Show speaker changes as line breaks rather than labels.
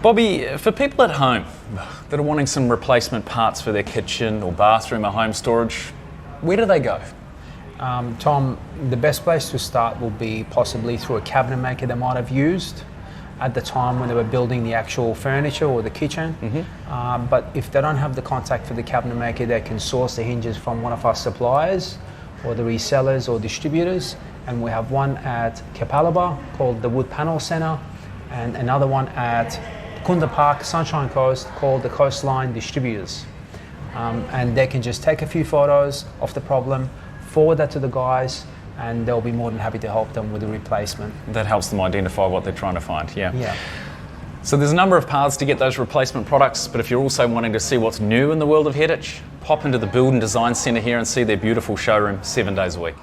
Bobby, for people at home that are wanting some replacement parts for their kitchen or bathroom or home storage, where do they go?
Tom, the best place to start will be possibly through a cabinet maker they might have used at the time when they were building the actual furniture or the kitchen. But if they don't have the contact for the cabinet maker, they can source the hinges from one of our suppliers or the resellers or distributors. And we have one at Capalaba called the Wood Panel Centre, and another one at Kunda Park, Sunshine Coast, called the Coastline Distributors. And they can just take a few photos of the problem, forward that to the guys, and they'll be more than happy to help them with the replacement.
That helps them identify what they're trying to find,
Yeah.
So there's a number of paths to get those replacement products, but if you're also wanting to see what's new in the world of Hettich, pop into the Build and Design Centre here and see their beautiful showroom 7 days a week.